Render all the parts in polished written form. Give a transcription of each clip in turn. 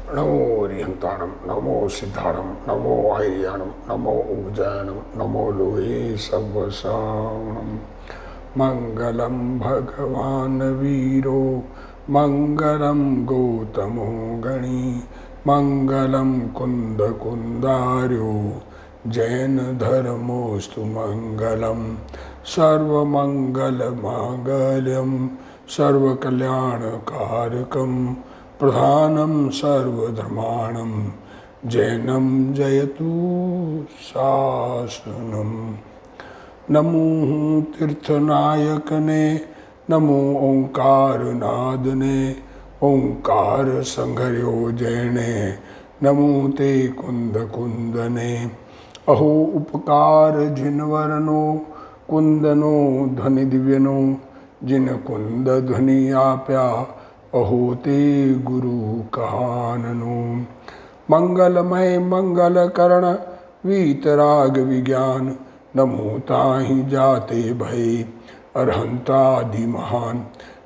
नमो अरिहंताणम, नमो सिद्धाणम, नमो आर्याणम, नमो उज्जैनम, नमो लोहे सर्वसावणम। मंगलम भगवान वीरो, मंगलम गौतमो गणी, मंगलम कुंद कुंदार्यो, जैन धर्मोस्तु मंगलम। सर्वमंगल मांगल्यम सर्वकल्याणकारकम, प्रधानम सर्वधर्माणम, जैनम जयतु शासनम। नमो तीर्थनायक ने, नमो ओंकार नाद ने, ओंकार संघर्यो जैने, नमो ते कुंद कुंदने। अहो उपकार जिनवरनो, कुंदनो ध्वनि दिव्यनो, जिन कुंद ध्वनि आप्या, अहो ते गुरु कहाननो। मंगलमय मंगल करण, वीतराग विज्ञान, नमो ताहि जाते भय, अरहंतादि महान।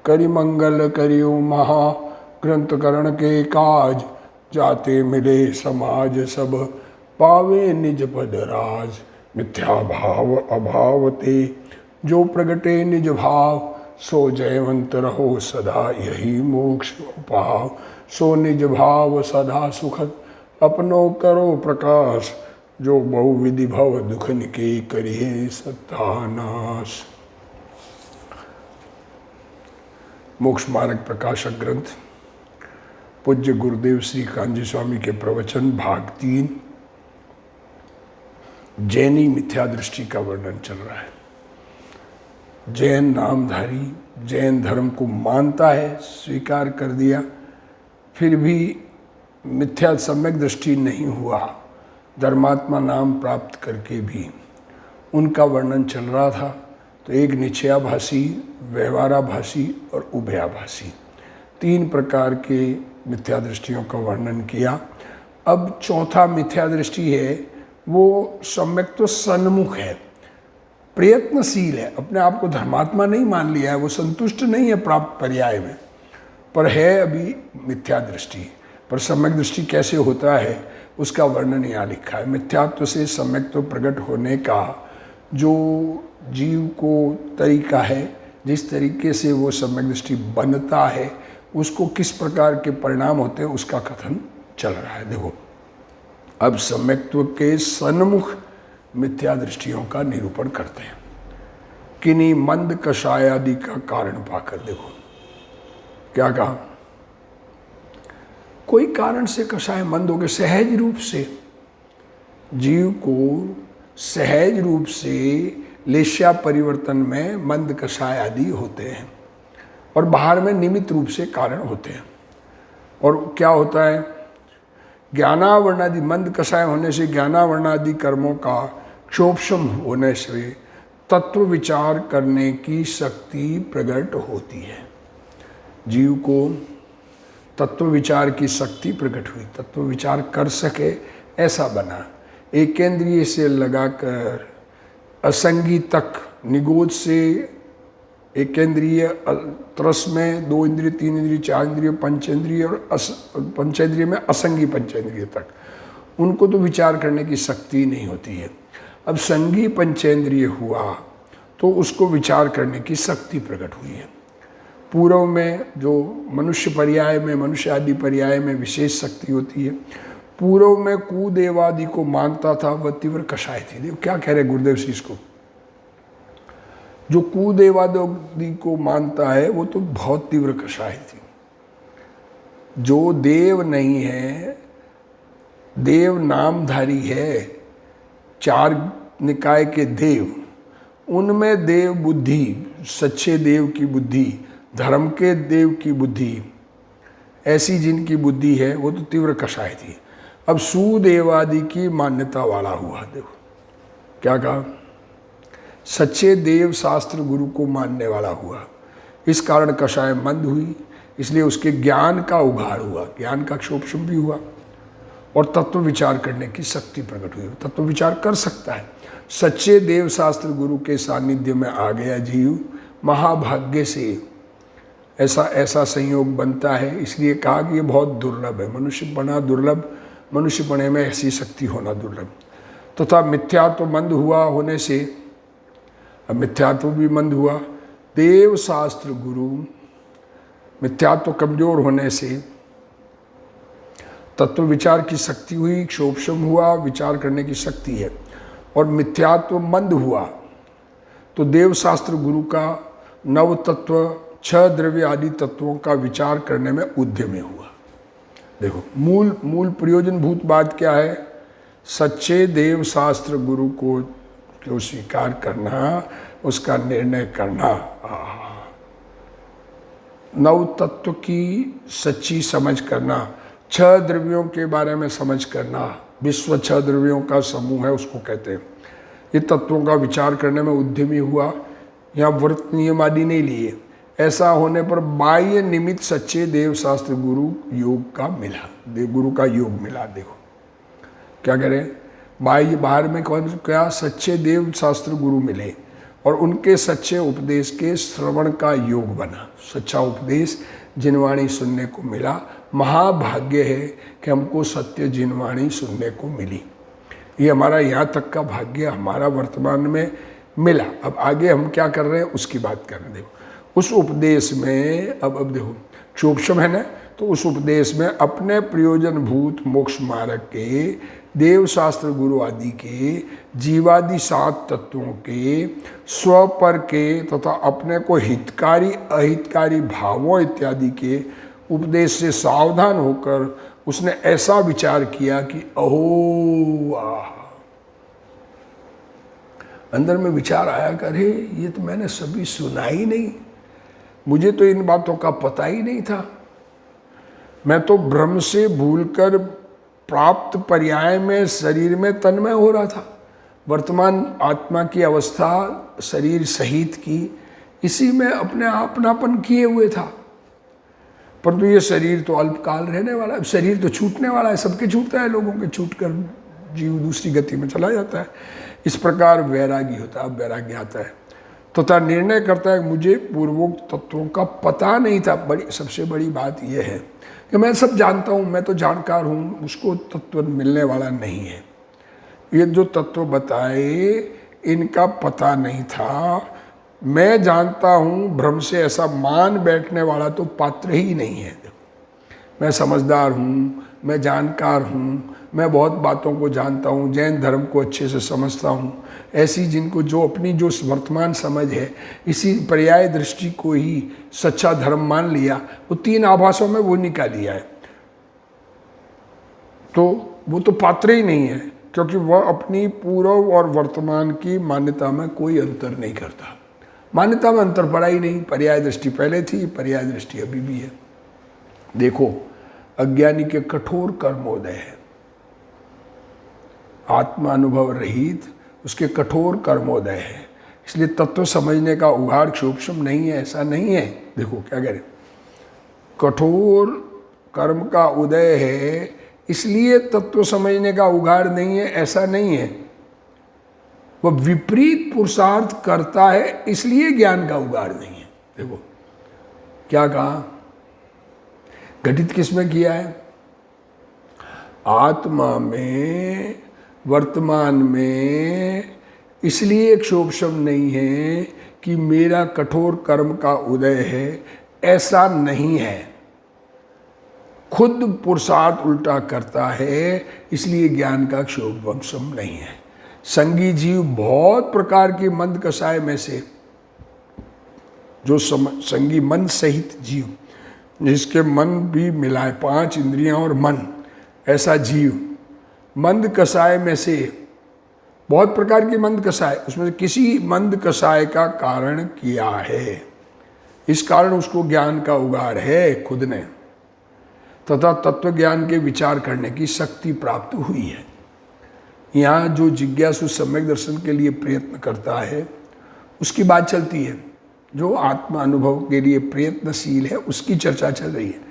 करि मंगल करियो महा, ग्रंथ करण के काज, जाते मिले समाज सब, पावे निज पद राज। मिथ्या भाव अभाव ते, जो प्रगटे निज भाव, सो जयवंत रहो सदा, यही मोक्ष पाव। सो निज भाव सदा सुखद, अपनो करो प्रकाश, जो बहुविधि भव दुख निके, करिए सत्यानाश। मोक्ष मार्ग प्रकाशक ग्रंथ पूज्य गुरुदेव श्री कांजी स्वामी के प्रवचन भाग 3, जैनी मिथ्या दृष्टि का वर्णन चल रहा है। जैन नामधारी जैन धर्म को मानता है, स्वीकार कर दिया, फिर भी मिथ्या सम्यक दृष्टि नहीं हुआ, धर्मात्मा नाम प्राप्त करके भी उनका वर्णन चल रहा था। तो एक निश्चयाभासी, व्यवहाराभासी और उभयाभासी, 3 प्रकार के मिथ्या दृष्टियों का वर्णन किया। अब चौथा मिथ्या दृष्टि है, वो सम्यक तो सन्मुख है, प्रयत्नशील है, अपने आप को धर्मात्मा नहीं मान लिया है, वो संतुष्ट नहीं है प्राप्त पर्याय में, पर है अभी मिथ्या दृष्टि। पर सम्यक दृष्टि कैसे होता है उसका वर्णन यहाँ लिखा है। मिथ्यात्व से सम्यक्त्व प्रकट होने का जो जीव को तरीका है, जिस तरीके से वो सम्यक दृष्टि बनता है, उसको किस प्रकार के परिणाम होते हैं, उसका कथन चल रहा है। देखो, अब सम्यक्त्व के सन्मुख मिथ्या दृष्टियों का निरूपण करते हैं। किन्हीं मंद कषाय आदि का कारण पाकर, देखो क्या कहा, कोई कारण से कषाय मंद हो गए, सहज रूप से जीव को सहज रूप से लेश्या परिवर्तन में मंद कषाय आदि होते हैं, और बाहर में निमित्त रूप से कारण होते हैं। और क्या होता है, ज्ञानावरणादि मंद कषाय होने से ज्ञानावरणादि कर्मों का क्षोभशम होने से तत्व विचार करने की शक्ति प्रकट होती है। जीव को तत्व विचार की शक्ति प्रकट हुई, तत्व विचार कर सके ऐसा बना। एकेंद्रिय से लगाकर असंगी तक, निगोज से एकेंद्रिय त्रस में 2 इंद्रिय, 3 इंद्रिय, 4 इंद्रिय, पंचेंद्रिय और पंचेंद्रिय में असंगी पंचेंद्रिय तक, उनको तो विचार करने की शक्ति नहीं होती है। अब संगी पंचेंद्रिय हुआ तो उसको विचार करने की शक्ति प्रकट हुई है। पूर्व में जो मनुष्य पर्याय में, मनुष्य आदि पर्याय में विशेष शक्ति होती है, पूर्व में कुदेवादि को मानता था, वह तीव्र कषाय थी। देखो क्या कह रहे गुरुदेव श्री इसको, जो कुदेवादि को मानता है वो तो बहुत तीव्र कषाय थी। जो देव नहीं है, देव नामधारी है, 4 निकाय के देव, उनमें देव बुद्धि, सच्चे देव की बुद्धि, धर्म के देव की बुद्धि, ऐसी जिनकी बुद्धि है वो तो तीव्र कषाय थी। अब सुदेवादि की मान्यता वाला हुआ। देखो क्या कहा, सच्चे देव शास्त्र गुरु को मानने वाला हुआ, इस कारण कषाय मंद हुई, इसलिए उसके ज्ञान का उघाड़ हुआ, ज्ञान का क्षोभशम भी हुआ, और तत्व विचार करने की शक्ति प्रकट हुई, तत्व विचार कर सकता है। सच्चे देव शास्त्र गुरु के सानिध्य में आ गया जीव, महाभाग्य से ऐसा ऐसा संयोग बनता है। इसलिए कहा कि ये बहुत दुर्लभ है, मनुष्य बना दुर्लभ, मनुष्य बने में ऐसी शक्ति होना दुर्लभ। तथा मिथ्यात्व मंद हुआ होने से, अब मिथ्यात्व भी मंद हुआ, देव शास्त्र गुरु, मिथ्यात्व कमजोर होने से तत्व विचार की शक्ति हुई, क्षोभशम हुआ, विचार करने की शक्ति है, और मिथ्यात्व मंद हुआ तो देव शास्त्र गुरु का नव तत्व, छह द्रव्य आदि तत्वों का विचार करने में उद्यमी हुआ। देखो मूल प्रयोजनभूत बात क्या है? सच्चे देव शास्त्र गुरु को स्वीकार करना, उसका निर्णय करना, नव तत्व की सच्ची समझ करना, छह द्रव्यों के बारे में समझ करना, विश्व छह द्रव्यों का समूह है उसको कहते हैं। ये तत्वों का विचार करने में उद्यमी हुआ, यहाँ व्रत नियम आदि नहीं लिए। ऐसा होने पर बाह्य निमित्त सच्चे देव शास्त्र गुरु योग का मिला, देव गुरु का योग मिला। देखो क्या करें, बाह्य बाहर में कौन क्या सच्चे देव शास्त्र गुरु मिले और उनके सच्चे उपदेश के श्रवण का योग बना। सच्चा उपदेश जिनवाणी सुनने को मिला। महाभाग्य है कि हमको सत्य जिनवाणी सुनने को मिली। ये हमारा यहाँ तक का भाग्य हमारा वर्तमान में मिला। अब आगे हम क्या कर रहे हैं उसकी बात कर रहे हैं। देखो उस उपदेश में अब देखो क्षोभशम है ना, तो उस उपदेश में अपने प्रयोजनभूत मोक्ष मार्ग के, देव शास्त्र गुरु आदि के, जीवादि 7 तत्वों के, स्वपर के तथा अपने को हितकारी अहितकारी भावों इत्यादि के उपदेश से सावधान होकर उसने ऐसा विचार किया कि अहो अंदर में विचार आया करे ये तो मैंने सभी सुना ही नहीं, मुझे तो इन बातों का पता ही नहीं था। मैं तो भ्रम से भूलकर प्राप्त पर्याय में शरीर में तन्मय हो रहा था। वर्तमान आत्मा की अवस्था शरीर सहित की इसी में अपने अपनापन किए हुए था। परंतु ये शरीर तो अल्पकाल रहने वाला है, शरीर तो छूटने वाला है, सबके छूटता है, लोगों के छूट कर जीव दूसरी गति में चला जाता है। इस प्रकार वैरागी होता है। अब वैराग्य आता है तथा निर्णय करता है मुझे पूर्वोक्त तत्वों का पता नहीं था। सबसे बड़ी बात यह है कि मैं सब जानता हूँ, मैं तो जानकार हूँ, उसको तत्व मिलने वाला नहीं है। ये जो तत्व बताए इनका पता नहीं था। मैं जानता हूँ भ्रम से ऐसा मान बैठने वाला तो पात्र ही नहीं है। मैं समझदार हूँ, मैं जानकार हूँ, मैं बहुत बातों को जानता हूँ, जैन धर्म को अच्छे से समझता हूँ। ऐसी जिनको जो अपनी जो वर्तमान समझ है इसी पर्याय दृष्टि को ही सच्चा धर्म मान लिया, वो 3 आभासों में वो निकाल लिया है, तो वो तो पात्र ही नहीं है, क्योंकि वह अपनी पूर्व और वर्तमान की मान्यता में कोई अंतर नहीं करता। मान्यता में अंतर पड़ा ही नहीं। पर्याय दृष्टि पहले थी, पर्याय दृष्टि अभी भी है। देखो अज्ञानी के कठोर कर्मोदय है, आत्मा अनुभव रहित उसके कठोर कर्मोदय है। इसलिए तत्व समझने का उघाड़ क्षोभशम नहीं है, ऐसा नहीं है। देखो क्या कह रहे, कठोर कर्म का उदय है इसलिए तत्व समझने का उघाड़ नहीं है, ऐसा नहीं है। वह विपरीत पुरुषार्थ करता है इसलिए ज्ञान का उघाड़ नहीं है। देखो क्या कहा, घटित किसमें किया है? आत्मा में, वर्तमान में। इसलिए क्षोभशम नहीं है कि मेरा कठोर कर्म का उदय है, ऐसा नहीं है। खुद पुरुषार्थ उल्टा करता है इसलिए ज्ञान का क्षोभशम नहीं है। संगी जीव बहुत प्रकार की मंद कषाय में से, जो संगी मन सहित जीव, जिसके मन भी मिलाए 5 इंद्रियां और मन, ऐसा जीव मंद कषाय में से, बहुत प्रकार की मंद कषाय, उसमें से किसी मंद कषाय का कारण किया है। इस कारण उसको ज्ञान का उगार है खुद ने, तथा तत्व ज्ञान के विचार करने की शक्ति प्राप्त हुई है। यहाँ जो जिज्ञासु सम्यक दर्शन के लिए प्रयत्न करता है उसकी बात चलती है। जो आत्मा अनुभव के लिए प्रयत्नशील है उसकी चर्चा चल रही है।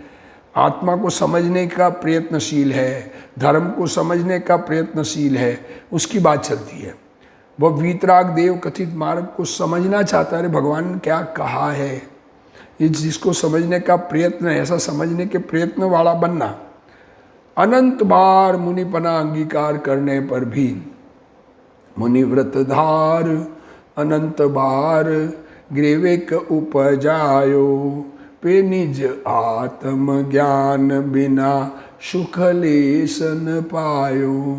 आत्मा को समझने का प्रयत्नशील है, धर्म को समझने का प्रयत्नशील है, उसकी बात चलती है। वह वीतराग देव कथित मार्ग को समझना चाहता है। अरे भगवान ने क्या कहा है, ये जिसको समझने का प्रयत्न है, ऐसा समझने के प्रयत्न वाला बनना। अनंत बार मुनिपना अंगीकार करने पर भी मुनिव्रतधार अनंत बार ग्रीविक उपजायो, पे निज आत्म ज्ञान बिना सुख लेसन पायो।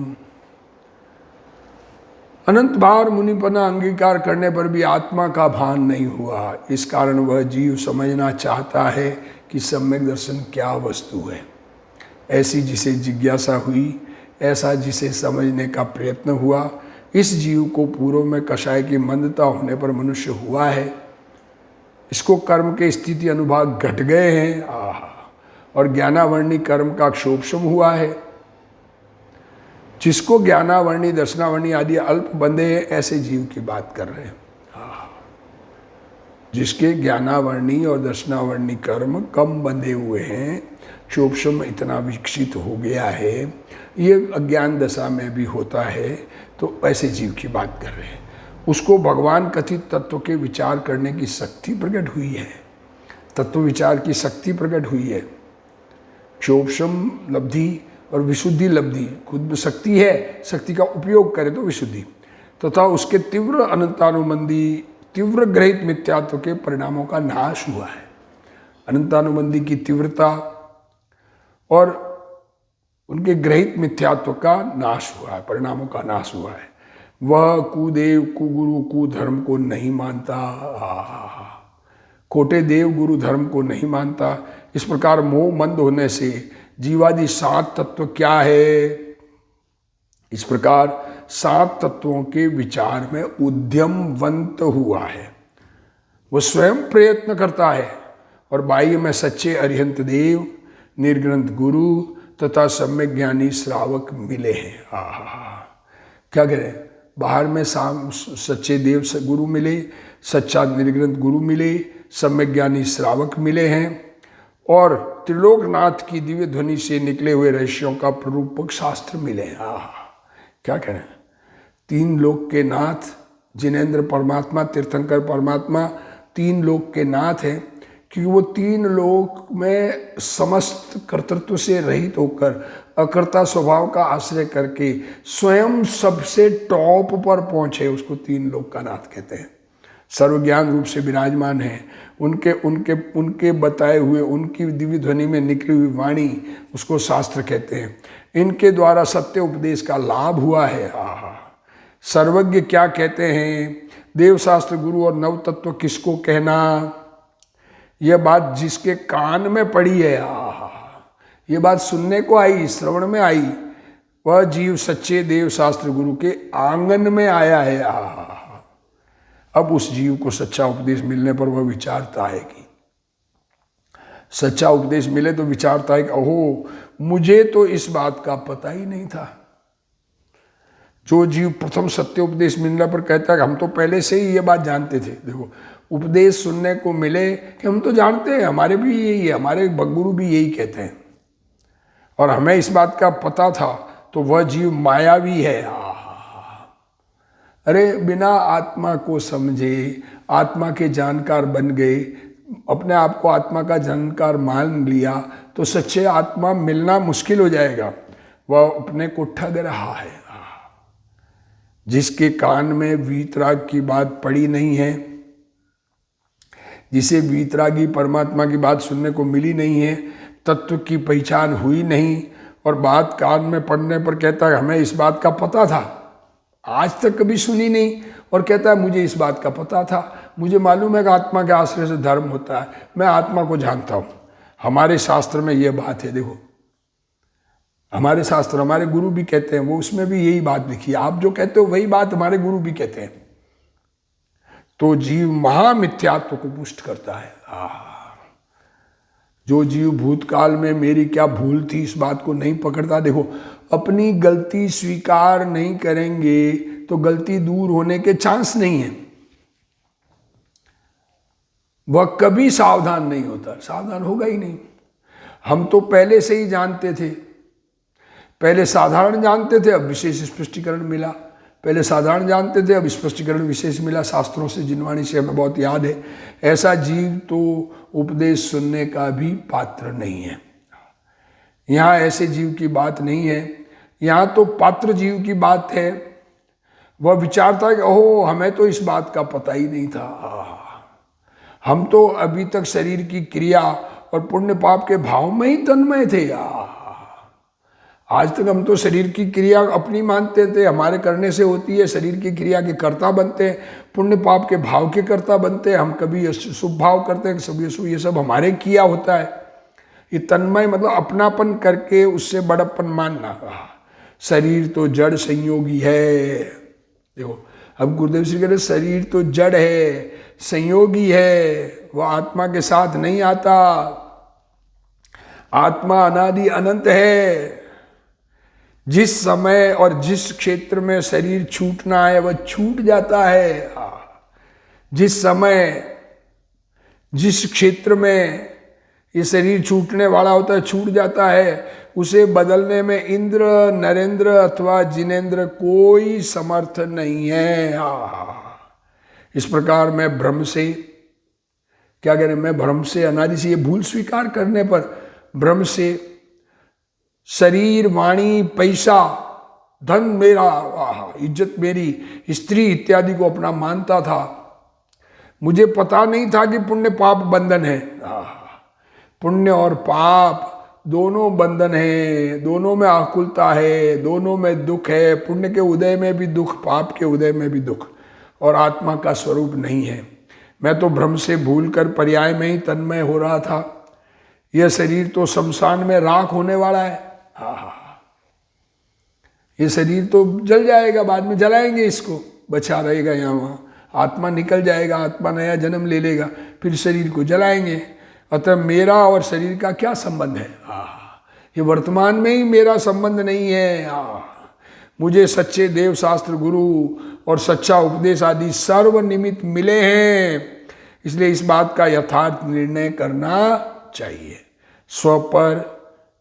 अनंत बार मुनिपना अंगीकार करने पर भी आत्मा का भान नहीं हुआ। इस कारण वह जीव समझना चाहता है कि सम्यक दर्शन क्या वस्तु है। ऐसी जिसे जिज्ञासा हुई, ऐसा जिसे समझने का प्रयत्न हुआ, इस जीव को पूर्व में कषाय की मंदता होने पर मनुष्य हुआ है। इसको कर्म के स्थिति अनुभाग घट गए हैं, और ज्ञानावर्णी कर्म का क्षोभशम हुआ है। जिसको ज्ञानावर्णी दर्शनावर्णी आदि अल्प बंधे हैं, ऐसे जीव की बात कर रहे हैं। जिसके ज्ञानावर्णी और दर्शनावर्णी कर्म कम बंधे हुए हैं, क्षोभशम इतना विकसित हो गया है, ये अज्ञान दशा में भी होता है, तो ऐसे जीव की बात कर रहे हैं। उसको भगवान कथित तत्व के विचार करने की शक्ति प्रकट हुई है, तत्व विचार की शक्ति प्रकट हुई है। क्षोभशम लब्धि और विशुद्धि लब्धि खुद में शक्ति है, शक्ति का उपयोग करे तो विशुद्धि, तथा उसके तीव्र अनंतानुबंधी तीव्र ग्रहित मिथ्यात्व के परिणामों का नाश हुआ है। अनंतानुबंधी की तीव्रता और उनके ग्रहित मिथ्यात्व का नाश हुआ है, परिणामों का नाश हुआ है। वह कुदेव कुगुरु कुधर्म को नहीं मानता, खोटे देव गुरु धर्म को नहीं मानता। इस प्रकार मोह मंद होने से जीवादि 7 तत्व क्या है, इस प्रकार 7 तत्वों के विचार में उद्यमवंत हुआ है। वो स्वयं प्रयत्न करता है और बाह्य में सच्चे अरिहंत देव, निर्ग्रंथ गुरु तथा सम्यक ज्ञानी श्रावक मिले हैं। क्या करें, बाहर में सच्चे देव गुरु मिले, सच्चा निर्ग्रंथ गुरु मिले, सम्यक ज्ञानी श्रावक मिले हैं, और त्रिलोकनाथ की दिव्य ध्वनि से निकले हुए रहस्यों का प्ररूपक शास्त्र मिले। क्या करें, 3 लोक के नाथ जिनेंद्र परमात्मा, तीर्थंकर परमात्मा 3 लोक के नाथ हैं, क्योंकि वो 3 लोक में समस्त कर्तृत्व से रहित होकर अकर्ता स्वभाव का आश्रय करके स्वयं सबसे टॉप पर पहुँचे, उसको 3 लोक का नाथ कहते हैं। सर्वज्ञान रूप से विराजमान है, उनके बताए हुए उनकी दिव्य ध्वनि में निकली हुई वाणी, उसको शास्त्र कहते हैं। इनके द्वारा सत्य उपदेश का लाभ हुआ है। सर्वज्ञ क्या कहते हैं, देव शास्त्र गुरु और नव तत्व किसको कहना, यह बात जिसके कान में पड़ी है, ये बात सुनने को आई, श्रवण में आई, वह जीव सच्चे देव शास्त्र गुरु के आंगन में आया है। अब उस जीव को सच्चा उपदेश मिलने पर वह विचारता है कि सच्चा उपदेश मिले तो विचारता है कि ओहो, मुझे तो इस बात का पता ही नहीं था। जो जीव प्रथम सत्य उपदेश मिलने पर कहता है कि हम तो पहले से ही ये बात जानते थे। देखो, उपदेश सुनने को मिले कि हम तो जानते हैं, हमारे भी यही है, हमारे गुरु भी यही कहते हैं, और हमें इस बात का पता था, तो वह जीव मायावी है। अरे बिना आत्मा को समझे, आत्मा के जानकार बन गए, अपने आप को आत्मा का जानकार मान लिया, तो सच्चे आत्मा मिलना मुश्किल हो जाएगा। वह अपने को ठग रहा है। जिसके कान में वीतराग की बात पड़ी नहीं है, जिसे वीतरागी परमात्मा की बात सुनने को मिली नहीं है, तत्व की पहचान हुई नहीं, और बात कान में पड़ने पर कहता है हमें इस बात का पता था, आज तक कभी सुनी नहीं, और कहता है मुझे इस बात का पता था, मुझे मालूम है कि आत्मा के आश्रय से धर्म होता है, मैं आत्मा को जानता हूँ। हमारे शास्त्र में ये बात है। देखो, हमारे शास्त्र, हमारे गुरु भी कहते हैं, वो उसमें भी यही बात लिखी है। आप जो कहते हो वही बात हमारे गुरु भी कहते हैं। तो जीव महामिथ्यात्व को पुष्ट करता है। जो जीव भूतकाल में मेरी क्या भूल थी इस बात को नहीं पकड़ता, देखो, अपनी गलती स्वीकार नहीं करेंगे तो गलती दूर होने के चांस नहीं है। वह कभी सावधान नहीं होता, सावधान होगा ही नहीं। हम तो पहले से ही जानते थे, पहले साधारण जानते थे, अब विशेष स्पष्टीकरण मिला। पहले साधारण जानते थे, अब स्पष्टीकरण विशेष मिला शास्त्रों से, जिनवाणी से हमें बहुत याद है। ऐसा जीव तो उपदेश सुनने का भी पात्र नहीं है। यहाँ ऐसे जीव की बात नहीं है, यहाँ तो पात्र जीव की बात है। वह विचारता है कि ओहो, हमें तो इस बात का पता ही नहीं था, हम तो अभी तक शरीर की क्रिया और पुण्य पाप के भाव में ही तन्मय थे। आज तक हम तो शरीर की क्रिया अपनी मानते थे, हमारे करने से होती है, शरीर की क्रिया के कर्ता बनते हैं, पुण्य पाप के भाव के कर्ता बनते हैं। हम कभी शुभ भाव करते हैं, कभी अशुभ, ये सब हमारे किया होता है। ये तन्मय मतलब अपनापन करके उससे बड़प्पन मानना। शरीर तो जड़ संयोगी है। देखो, अब गुरुदेव श्री कह रहे शरीर तो जड़ है, संयोगी है, वह आत्मा के साथ नहीं आता। आत्मा अनादि अनंत है। जिस समय और जिस क्षेत्र में शरीर छूटना है वह छूट जाता है। जिस समय जिस क्षेत्र में ये शरीर छूटने वाला होता है छूट जाता है, उसे बदलने में इंद्र, नरेंद्र अथवा जिनेंद्र कोई समर्थ नहीं है। इस प्रकार मैं भ्रम से, क्या कह रहे, मैं भ्रम से, अनादि से, ये भूल स्वीकार करने पर भ्रम से शरीर, वाणी, पैसा, धन मेरा, इज्जत मेरी, स्त्री इत्यादि को अपना मानता था। मुझे पता नहीं था कि पुण्य पाप बंधन है। पुण्य और पाप दोनों बंधन है, दोनों में आकुलता है, दोनों में दुख है। पुण्य के उदय में भी दुख, पाप के उदय में भी दुख, और आत्मा का स्वरूप नहीं है। मैं तो भ्रम से भूल कर पर्याय में ही तन्मय हो रहा था। यह शरीर तो शमशान में राख होने वाला है। ये शरीर तो जल जाएगा, बाद में जलाएंगे इसको, बचा रहेगा यहाँ वहाँ। आत्मा निकल जाएगा, आत्मा नया जन्म ले लेगा, फिर शरीर को जलाएंगे। अतः मेरा और शरीर का क्या संबंध है? ये वर्तमान में ही मेरा संबंध नहीं है। मुझे सच्चे देव शास्त्र, गुरु और सच्चा उपदेश आदि सर्व निमित्त मिले हैं। इसलिए इस बात का यथार्थ निर्णय करना चाहिए। स्व पर,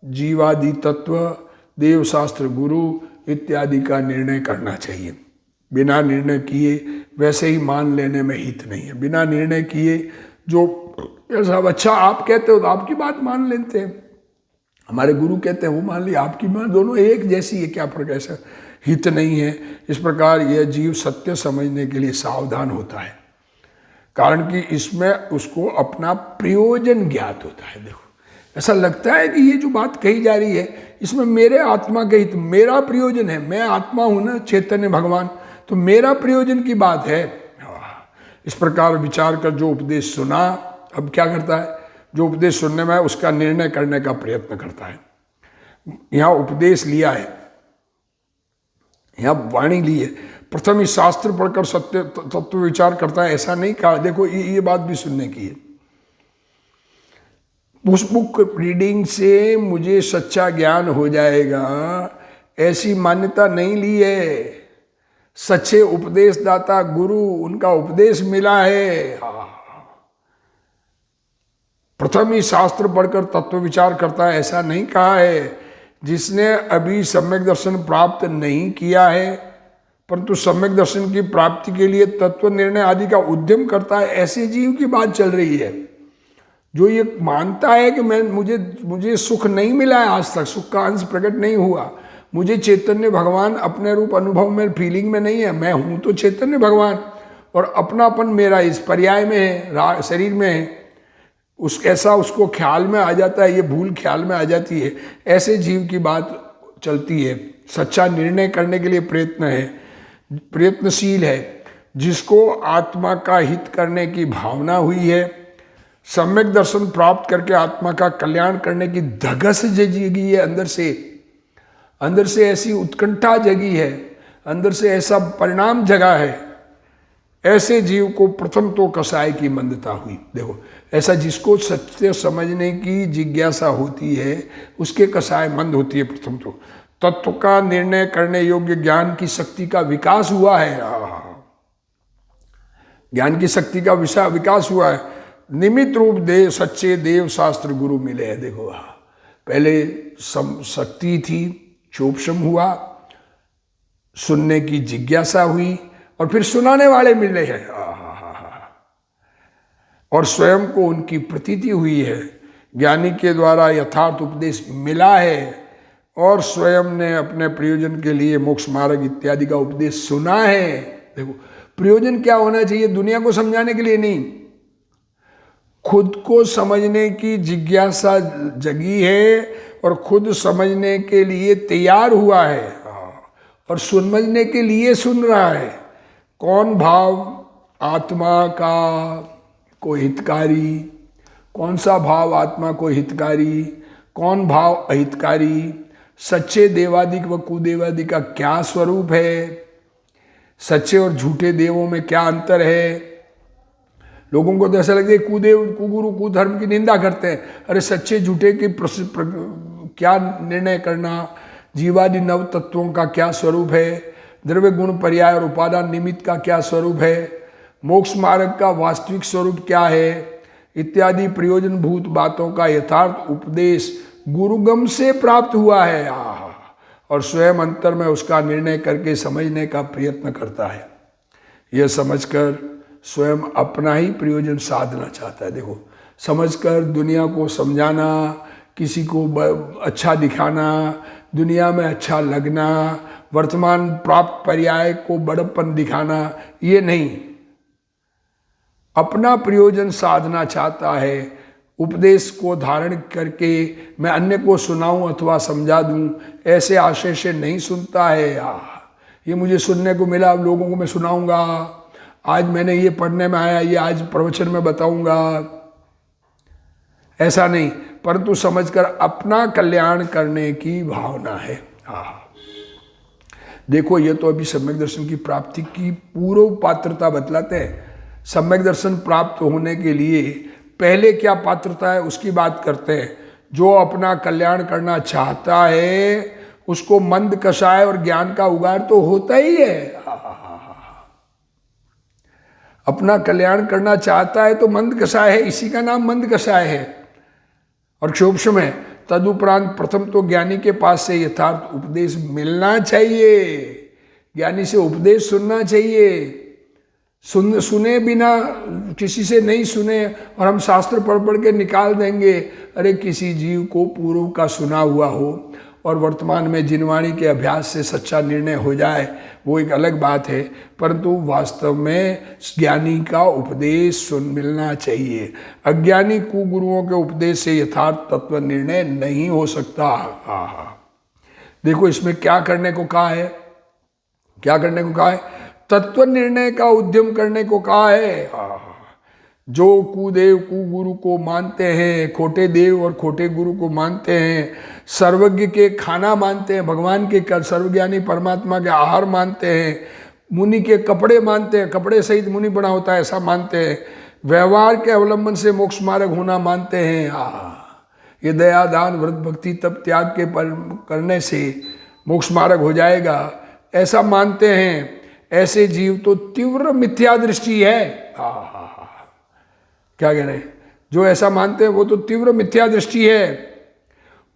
जीवादि तत्व, देव शास्त्र, गुरु इत्यादि का निर्णय करना चाहिए। बिना निर्णय किए वैसे ही मान लेने में हित नहीं है। बिना निर्णय किए जो ऐसा, अच्छा आप कहते हो तो आपकी बात मान लेते हैं, हमारे गुरु कहते हैं वो मान लिया, आपकी मान, दोनों एक जैसी है, क्या फर्क, ऐसा हित नहीं है। इस प्रकार यह जीव सत्य समझने के लिए सावधान होता है, कारण कि इसमें उसको अपना प्रयोजन ज्ञात होता है। देखो, ऐसा लगता है कि ये जो बात कही जा रही है इसमें मेरे आत्मा के हित, मेरा प्रयोजन है। मैं आत्मा हूं ना, चैतन्य भगवान, तो मेरा प्रयोजन की बात है। इस प्रकार विचार कर जो उपदेश सुना, अब क्या करता है, जो उपदेश सुनने में है उसका निर्णय करने का प्रयत्न करता है। यहाँ उपदेश लिया है, यहाँ वाणी ली है। प्रथम इस शास्त्र पढ़कर सत्य तत्व विचार करता है, ऐसा नहीं कहा। देखो ये बात भी सुनने की है। उस बुक रीडिंग से मुझे सच्चा ज्ञान हो जाएगा, ऐसी मान्यता नहीं ली है। सच्चे उपदेशदाता गुरु, उनका उपदेश मिला है। प्रथम ही शास्त्र पढ़कर तत्व विचार करता है, ऐसा नहीं कहा है। जिसने अभी सम्यक दर्शन प्राप्त नहीं किया है, परंतु सम्यक दर्शन की प्राप्ति के लिए तत्व निर्णय आदि का उद्यम करता है, ऐसे जीव की बात चल रही है। जो ये मानता है कि मुझे सुख नहीं मिला है, आज तक सुख का अंश प्रकट नहीं हुआ, मुझे चैतन्य भगवान अपने रूप अनुभव में, फीलिंग में नहीं है, मैं हूँ तो चैतन्य भगवान, और अपनापन मेरा इस पर्याय में है, शरीर में है, ऐसा उसको ख्याल में आ जाता है, ये भूल ख्याल में आ जाती है। ऐसे जीव की बात चलती है। सच्चा निर्णय करने के लिए प्रयत्नशील है, जिसको आत्मा का हित करने की भावना हुई है, सम्यक दर्शन प्राप्त करके आत्मा का कल्याण करने की धगस जगी है, अंदर से ऐसी उत्कंठा जगी है, अंदर से ऐसा परिणाम जगा है। ऐसे जीव को प्रथम तो कसाय की मंदता हुई। देखो, ऐसा जिसको सत्य समझने की जिज्ञासा होती है उसके कसाय मंद होती है। प्रथम तो तत्व का निर्णय करने योग्य ज्ञान की शक्ति का विकास हुआ है। ज्ञान की शक्ति का विकास हुआ है। निमित्त रूप सच्चे देव शास्त्र गुरु मिले हैं। देखो, पहले शक्ति थी, चोपशम हुआ, सुनने की जिज्ञासा हुई और फिर सुनाने वाले मिले हैं, और स्वयं को उनकी प्रतीति हुई है, ज्ञानी के द्वारा यथार्थ उपदेश मिला है और स्वयं ने अपने प्रयोजन के लिए मोक्ष मार्ग इत्यादि का उपदेश सुना है। देखो प्रयोजन क्या होना चाहिए, दुनिया को समझाने के लिए नहीं, खुद को समझने की जिज्ञासा जगी है और खुद समझने के लिए तैयार हुआ है और समझने के लिए सुन रहा है। कौन भाव आत्मा का को हितकारी, कौन सा भाव आत्मा को हितकारी, कौन भाव अहितकारी, सच्चे देवादिक व कुदेवादिक का क्या स्वरूप है, सच्चे और झूठे देवों में क्या अंतर है। लोगों को तो ऐसा लगता है कुदेव कुगुरु कुधर्म की निंदा करते हैं, अरे सच्चे झूठे की क्या निर्णय करना, जीवादि नव तत्वों का क्या स्वरूप है, द्रव्य गुण पर्याय और उपादान निमित्त का क्या स्वरूप है, मोक्ष मार्ग का वास्तविक स्वरूप क्या है, इत्यादि प्रयोजनभूत बातों का यथार्थ उपदेश गुरुगम से प्राप्त हुआ है और स्वयं अंतर में उसका निर्णय करके समझने का प्रयत्न करता है। यह समझकर स्वयं अपना ही प्रयोजन साधना चाहता है। देखो समझकर दुनिया को समझाना, किसी को अच्छा दिखाना, दुनिया में अच्छा लगना, वर्तमान प्राप्त पर्याय को बड़प्पन दिखाना, ये नहीं, अपना प्रयोजन साधना चाहता है। उपदेश को धारण करके मैं अन्य को सुनाऊं अथवा समझा दूं, ऐसे आशय से नहीं सुनता है। ये मुझे सुनने को मिला, अब लोगों को मैं सुनाऊंगा, आज मैंने ये पढ़ने में आया, ये आज प्रवचन में बताऊंगा, ऐसा नहीं, परंतु समझकर अपना कल्याण करने की भावना है। देखो ये तो अभी सम्यक दर्शन की प्राप्ति की पूर्व पात्रता बतलाते हैं। सम्यक दर्शन प्राप्त होने के लिए पहले क्या पात्रता है उसकी बात करते हैं। जो अपना कल्याण करना चाहता है उसको मंद कषाय और ज्ञान का उगार तो होता ही है। अपना कल्याण करना चाहता है तो मंद कषाय है, इसी का नाम मंद कषाय है। और क्षोभम है तदुपरांत प्रथम तो ज्ञानी के पास से यथार्थ उपदेश मिलना चाहिए, ज्ञानी से उपदेश सुनना चाहिए। सुने बिना किसी से नहीं सुने और हम शास्त्र पढ़ के निकाल देंगे। अरे किसी जीव को पूर्व का सुना हुआ हो और वर्तमान में जिनवाणी के अभ्यास से सच्चा निर्णय हो जाए वो एक अलग बात है, परंतु वास्तव में ज्ञानी का उपदेश सुन मिलना चाहिए। अज्ञानी कुगुरुओं के उपदेश से यथार्थ तत्व निर्णय नहीं हो सकता। देखो इसमें क्या करने को कहा है, क्या करने को कहा है, तत्व निर्णय का उद्यम करने को कहा है। जो कुदेव कुगुरु को मानते हैं, खोटे देव और खोटे गुरु को मानते हैं, सर्वज्ञ के खाना मानते हैं, भगवान के सर्वज्ञानी परमात्मा के आहार मानते हैं, मुनि के कपड़े मानते हैं, कपड़े सहित मुनि बना होता है ऐसा मानते हैं, व्यवहार के अवलंबन से मोक्ष मार्ग होना मानते हैं। ये दया दान व्रत भक्ति तप त्याग के करने से मोक्ष मार्ग हो जाएगा ऐसा मानते हैं। ऐसे जीव तो तीव्र मिथ्या दृष्टि है। क्या कह रहे हैं, जो ऐसा मानते हैं वो तो तीव्र मिथ्या दृष्टि है,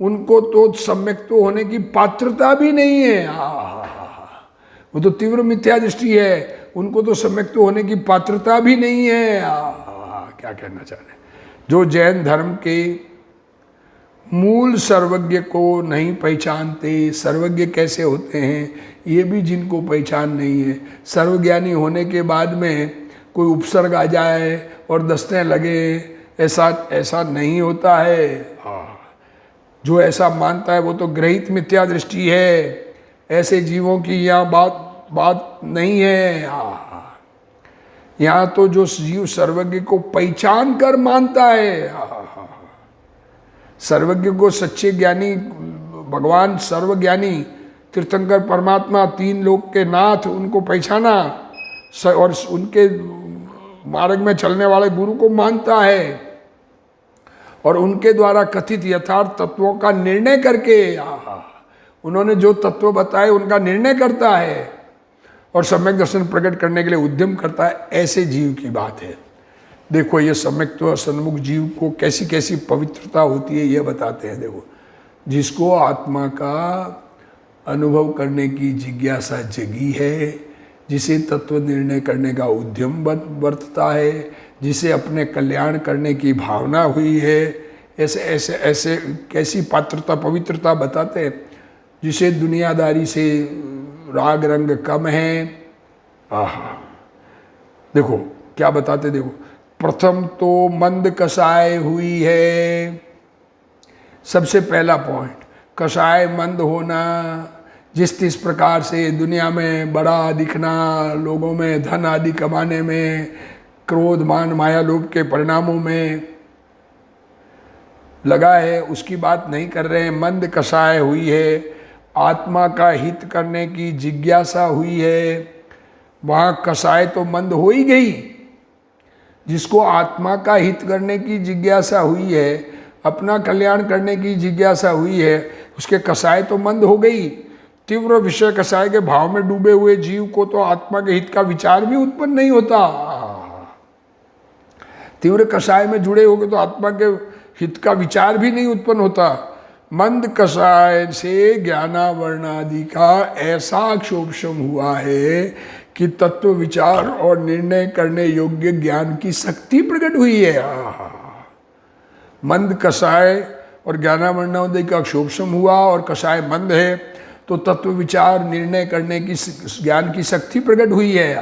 उनको तो सम्यक तो होने की पात्रता भी नहीं है। वो तो तीव्र मिथ्या दृष्टि है, उनको तो सम्यक तो होने की पात्रता भी नहीं है। क्या कहना चाह रहे हैं, जो जैन धर्म के मूल सर्वज्ञ को नहीं पहचानते, सर्वज्ञ कैसे होते हैं ये भी जिनको पहचान नहीं है, सर्वज्ञानी होने के बाद में कोई उपसर्ग आ जाए और दस्तें लगे, ऐसा नहीं होता है। जो ऐसा मानता है वो तो ग्रहित मिथ्या दृष्टि है, ऐसे जीवों की यहाँ बात नहीं है। यहाँ तो जो जीव सर्वज्ञ को पहचान कर मानता है, सर्वज्ञ को सच्चे ज्ञानी भगवान सर्वज्ञानी तीर्थंकर परमात्मा तीन लोक के नाथ उनको पहचाना और उनके मार्ग में चलने वाले गुरु को मानता है और उनके द्वारा कथित यथार्थ तत्वों का निर्णय करके उन्होंने जो तत्व बताए उनका निर्णय करता है और सम्यक दर्शन प्रकट करने के लिए उद्यम करता है। ऐसे जीव की बात है। देखो ये सम्यक्त्व सन्मुख जीव को कैसी कैसी पवित्रता होती है ये बताते हैं। देखो जिसको आत्मा का अनुभव करने की जिज्ञासा जगी है, जिसे तत्व निर्णय करने का उद्यम बरतता है, जिसे अपने कल्याण करने की भावना हुई है, ऐसे ऐसे ऐसे कैसी पात्रता पवित्रता बताते हैं, जिसे दुनियादारी से राग रंग कम है। आहा, देखो क्या बताते, देखो प्रथम तो मंद कसाय हुई है, सबसे पहला पॉइंट, कसाय मंद होना। जिस प्रकार से दुनिया में बड़ा दिखना, लोगों में धन आदि कमाने में, क्रोध मान माया लोभ के परिणामों में लगा है, उसकी बात नहीं कर रहे हैं। मंद कसाय हुई है, आत्मा का हित करने की जिज्ञासा हुई है। वहाँ कसाय तो मंद हो ही गई, जिसको आत्मा का हित करने की जिज्ञासा हुई है, अपना कल्याण करने की जिज्ञासा हुई है, उसके कसाय तो मंद हो गई। तीव्र विषय कसाय के भाव में डूबे हुए जीव को तो आत्मा के हित का विचार भी उत्पन्न नहीं होता। तीव्र कसाय में जुड़े हो गए तो आत्मा के हित का विचार भी नहीं उत्पन्न होता। मंद कसाय से ज्ञानावरणादि का ऐसा क्षोभशम हुआ है कि तत्व विचार और निर्णय करने योग्य ज्ञान की शक्ति प्रकट हुई है। मंद कसाय और ज्ञानावरणादि का क्षोभशम हुआ और कसाय मंद है, तो तत्व विचार निर्णय करने की ज्ञान की शक्ति प्रकट हुई है।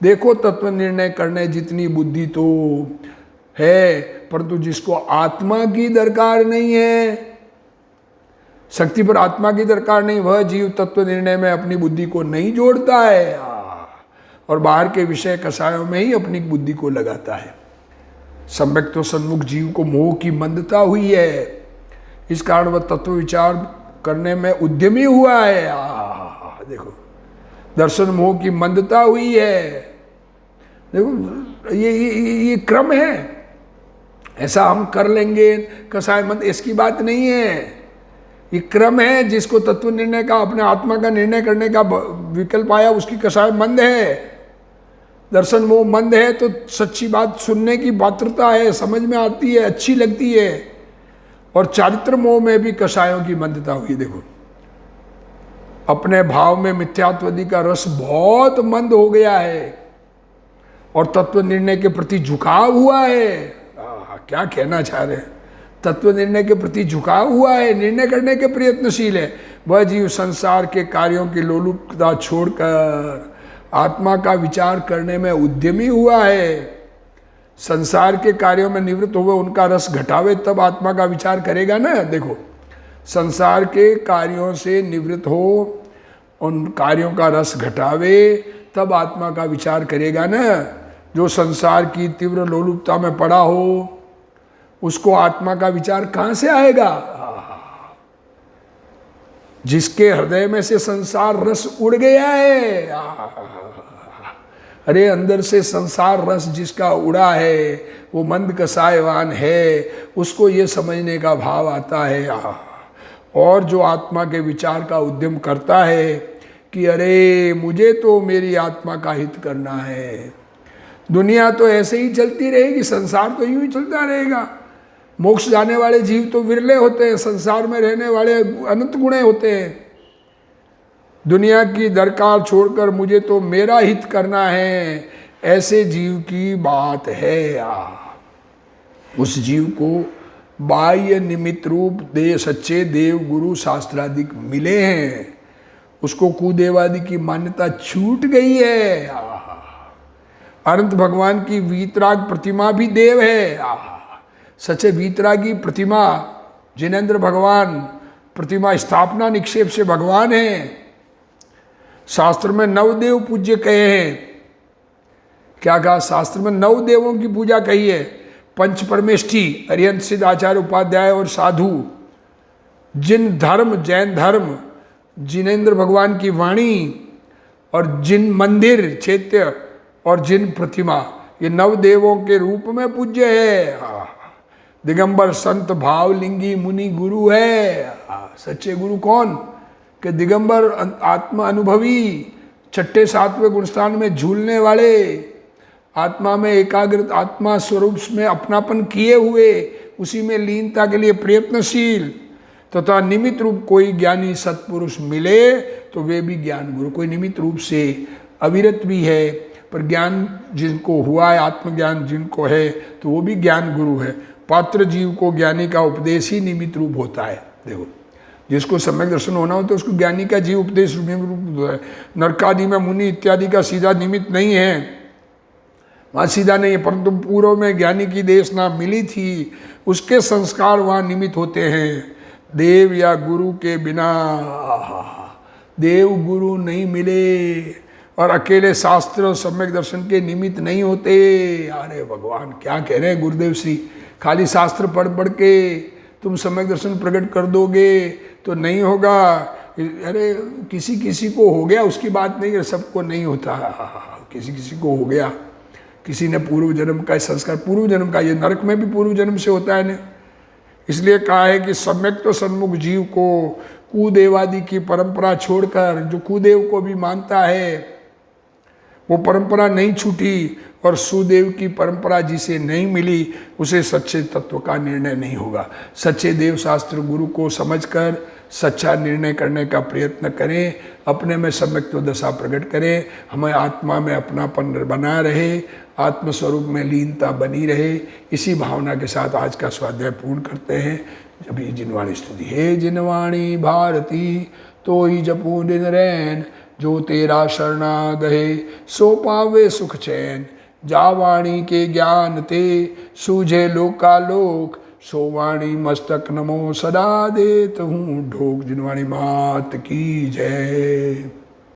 देखो तत्व निर्णय करने जितनी बुद्धि तो है, परंतु जिसको आत्मा की दरकार नहीं है, शक्ति पर आत्मा की दरकार नहीं, वह जीव तत्व निर्णय में अपनी बुद्धि को नहीं जोड़ता है और बाहर के विषय कसायों में ही अपनी बुद्धि को लगाता है। सम्यक तो सन्मुख जीव को मोह की मंदता हुई है, इस कारण वह तत्व विचार करने में उद्यमी हुआ है। देखो दर्शन मोह की मंदता हुई है। देखो ये क्रम है, ऐसा हम कर लेंगे कसाय मंद, इसकी बात नहीं है। ये क्रम है, जिसको तत्व निर्णय का, अपने आत्मा का निर्णय करने का विकल्प आया, उसकी कसाय मंद है। दर्शन मोह मंद है तो सच्ची बात सुनने की पात्रता है, समझ में आती है, अच्छी लगती है। और चारित्र मोह में भी कसायों की मंदता हुई। देखो अपने भाव में मिथ्यात्वादी का रस बहुत मंद हो गया है और तत्व निर्णय के प्रति झुकाव हुआ है। क्या कहना चाह रहे हैं, तत्व निर्णय के प्रति झुकाव हुआ है, निर्णय करने के प्रयत्नशील है। वह जीव संसार के कार्यों की लोलुपता छोड़कर आत्मा का विचार करने में उद्यमी हुआ है। संसार के कार्यों में निवृत्त हुए उनका रस घटावे तब आत्मा का विचार करेगा ना। देखो संसार के कार्यों से निवृत्त हो, उन कार्यों का रस घटावे तब आत्मा का विचार करेगा ना। जो संसार की तीव्र लोलुपता में पड़ा हो, उसको आत्मा का विचार कहाँ से आएगा? जिसके हृदय में से संसार रस उड़ गया है, अरे अंदर से संसार रस जिसका उड़ा है वो मंद कसायवान है, उसको ये समझने का भाव आता है। और जो आत्मा के विचार का उद्यम करता है कि अरे मुझे तो मेरी आत्मा का हित करना है, दुनिया तो ऐसे ही चलती रहेगी, संसार तो यूं ही चलता रहेगा। मोक्ष जाने वाले जीव तो विरले होते हैं, संसार में रहने वाले अनंत गुणे होते हैं। दुनिया की दरकार छोड़कर मुझे तो मेरा हित करना है, ऐसे जीव की बात है। उस जीव को बाह्य निमित्त रूप दे सच्चे देव गुरु शास्त्रादिक मिले हैं, उसको कुदेवादि की मान्यता छूट गई है। अनंत भगवान की वीतराग प्रतिमा भी देव है। सच्चे वीतरागी प्रतिमा जिनेंद्र भगवान प्रतिमा स्थापना निक्षेप से भगवान है। शास्त्र में नवदेव पूज्य कहे हैं। क्या कहा शास्त्र में? नवदेवों की पूजा कही है। पंच परमेष्ठी अरिहंत सिद्ध आचार्य उपाध्याय और साधु, जिन धर्म जैन धर्म, जिनेंद्र भगवान की वाणी और जिन मंदिर चैत्य और जिन प्रतिमा, ये नवदेवों के रूप में पूज्य है। दिगंबर संत भावलिंगी मुनि गुरु है। सच्चे गुरु कौन? कि दिगंबर आत्मा अनुभवी, छठे सातवें गुणस्थान में झूलने वाले, आत्मा में एकाग्र, आत्मा स्वरूप में अपनापन किए हुए, उसी में लीनता के लिए प्रयत्नशील, तथा निमित्त रूप कोई ज्ञानी सत्पुरुष मिले तो वे भी ज्ञान गुरु। कोई निमित्त रूप से अविरत भी है पर ज्ञान जिनको हुआ है, आत्मज्ञान जिनको है, तो वो भी ज्ञान गुरु है। पात्र जीव को ज्ञानी का उपदेश ही निमित्त रूप होता है। देखो, जिसको सम्यक दर्शन होना हो तो उसको ज्ञानी का जीव उपदेश रूप होता है। नरकादि में मुनि इत्यादि का सीधा निमित्त नहीं है, वहाँ सीधा नहीं है, परंतु पूर्व में ज्ञानी की देशना मिली थी, उसके संस्कार वहाँ निमित्त होते हैं। देव या गुरु के बिना, देव गुरु नहीं मिले और अकेले शास्त्र और सम्यक दर्शन के निमित्त नहीं होते। अरे भगवान क्या कह रहे हैं गुरुदेव श्री, खाली शास्त्र पढ़ पढ़ के तुम सम्यक दर्शन प्रकट कर दोगे तो नहीं होगा। अरे किसी किसी को हो गया उसकी बात नहीं है, सबको नहीं होता, किसी किसी को हो गया। किसी ने पूर्व जन्म का संस्कार, पूर्व जन्म का, ये नरक में भी पूर्व जन्म से होता है ना। इसलिए कहा है कि सम्यक तो सन्मुख जीव को कुदेवादि की परंपरा छोड़कर, जो कुदेव को भी मानता है वो परंपरा नहीं छूटी, और सुदेव की परंपरा जिसे नहीं मिली उसे सच्चे तत्व का निर्णय नहीं होगा। सच्चे देव शास्त्र गुरु को समझकर सच्चा निर्णय करने का प्रयत्न करें, अपने में सम्यक्त्व दशा प्रकट करें, हमें आत्मा में अपनापन बना रहे, आत्मस्वरूप में लीनता बनी रहे। इसी भावना के साथ आज का स्वाध्याय पूर्ण करते हैं। जब ये जिनवाणी स्तुति, हे जिनवाणी भारती तो ही जपू दिन रैन, जो तेरा शरणागहे सो पावे सुख चैन, जा वाणी के ज्ञान ते सूझे लोकालोक, सो वाणी मस्तक नमो सदा देत हूँ ढोक। जिनवाणी मात की जय।